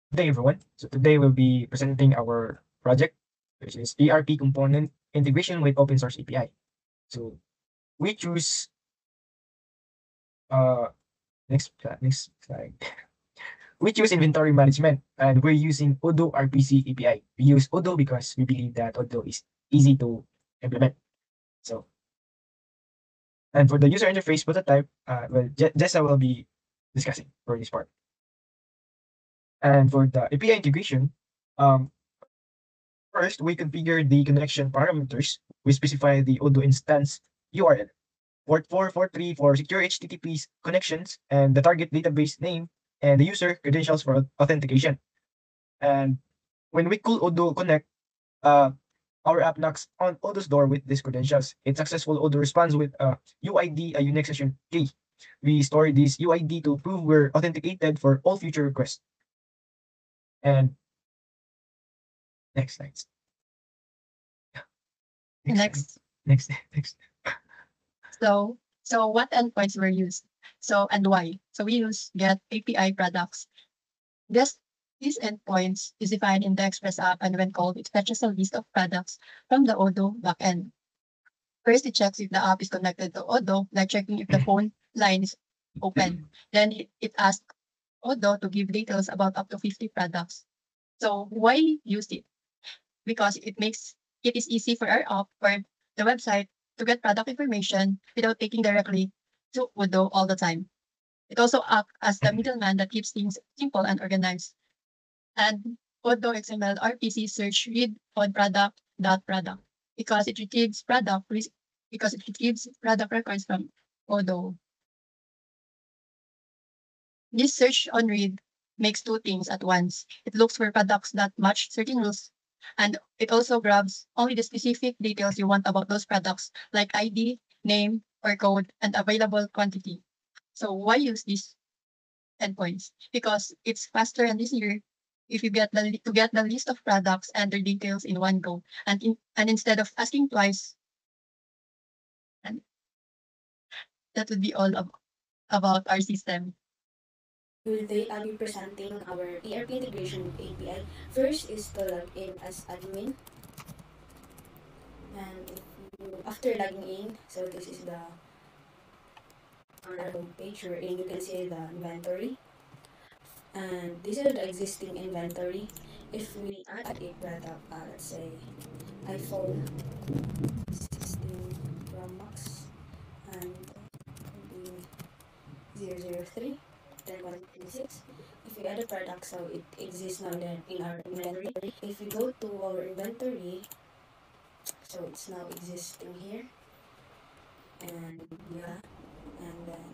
Good day, everyone. So today we'll be presenting our project, which is ERP component integration with open source API. So we choose uh next slide. We choose inventory management, and we're using Odoo RPC API. We use Odoo because we believe that Odoo is easy to implement. So and for the user interface prototype, Jessa will be discussing for this part. And for the API integration, um, first, we configure the connection parameters. We specify the Odoo instance URL, port 443 for secure HTTP connections, and the target database name, and the user credentials for authentication. And when we call Odoo Connect, uh, our app knocks on Odoo's door with these credentials. Its successful Odoo responds with a UID, a unique session key. We store this UID to prove we're authenticated for all future requests. And next slide. Next. Next. Next. So what endpoints were used? So and why? So we use get API products. This these endpoints is defined in the Express app, and when called, it fetches a list of products from the Odoo backend. First, it checks if the app is connected to Odoo, like checking if the phone line is open. Then it asks Odoo to give details about up to 50 products. So why use it? Because it is easy for our app or the website to get product information without taking directly to Odoo all the time. It also acts as the middleman that keeps things simple and organized. And Odoo XML RPC search read on product because it retrieves product records from Odoo. This search on read makes two things at once. It looks for products that match certain rules, and it also grabs only the specific details you want about those products, like ID, name, or code, and available quantity. So why use these endpoints? Because it's faster and easier if you to get the list of products and their details in one go, and instead of asking twice. And that would be all about our system. Today, I'll be presenting our ERP integration with API. First is to log in as admin. And after logging in, so this is our home page wherein you can see the inventory. And this is the existing inventory. If we add a product, let's say iPhone 16 Pro Max and the 003 then 126. If we add a product, so it exists now then in our inventory. If we go to our inventory, so it's now existing here. And yeah, and then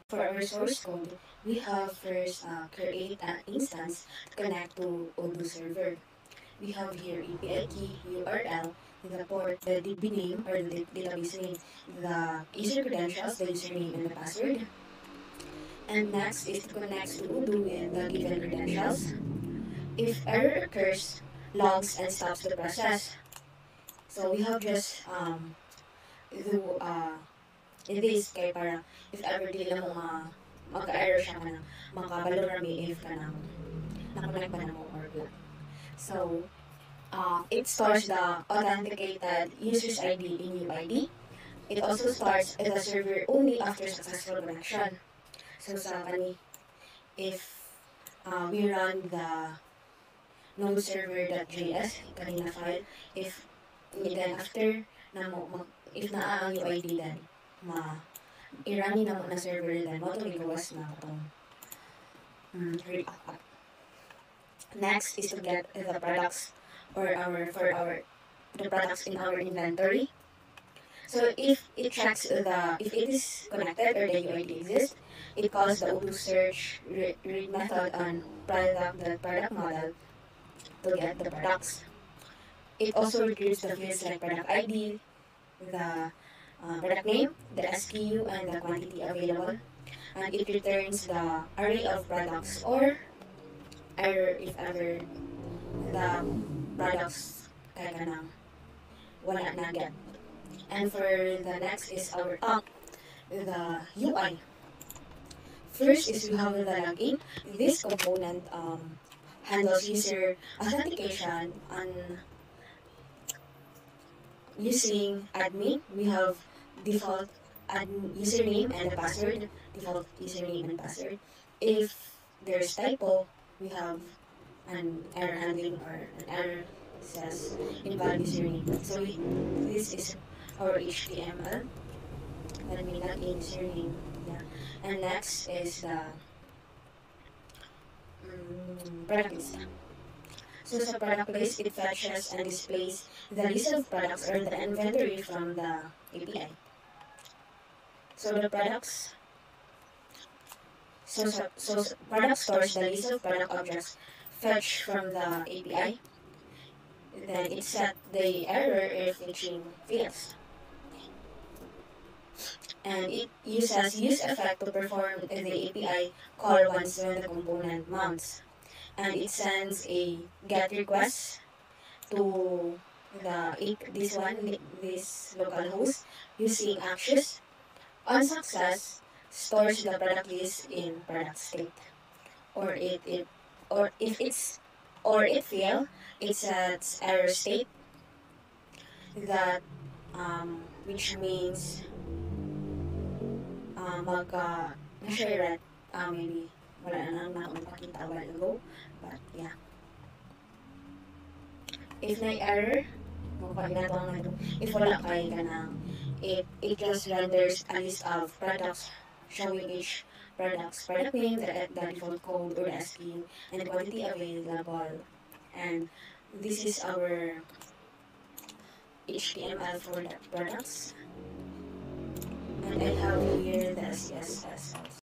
for our source code, we have first create an instance to connect to Odoo server. We have here API key, URL, the port, the DB name or the database name, the user credentials, the username and the password. And next is to connect to Odoo with the given credentials. If error occurs, logs and stops the process. So we have just do this kay para if ever di lang mo magka-error siya ka ng makabalo na may if ka ng nakonect ba na mo or wala. So it stores the authenticated user's ID in UID. It also starts the server only after successful connection. So sa kani, if we run the node server.js kanina file, if then after na mo if naa ang UID then i-running na mo na server then mo itong igawas na itong read up. Next is to get the products or the products in our inventory. So if it checks if it is connected or the UID exists, it calls the Odoo search read method on product model to get the products. It also retrieves the fields like product ID, the product name, the SKU, and the quantity available. And it returns the array of products or error if ever the products kaya ka nang wala na get. And for the next is the UI. First is we have the login. This component handles user authentication on using admin. We have default username and the password, default username and password. If there's typo, we have an error handling or an error says invalid username. So this is our HTML. Let me log in username. Yeah. And next is the product list. So sa product list, it fetches and displays the list of products or the inventory from the API. So the products, product stores the list of product objects fetched from the API. Then it set the error if fetching fails. And it uses use effect to perform the API call once when the component mounts. And it sends a GET request to this local host using Axios. On success, stores the product list in product state. Or if it fail, it sets error state that which means na-share maybe wala na akong nakita a while ago, but yeah. If may error, if wala kay kanang it just renders a list of products showing each product name, the default code or the SKU, and the quantity available. And this is our HTML for the products. And I have here the CSS.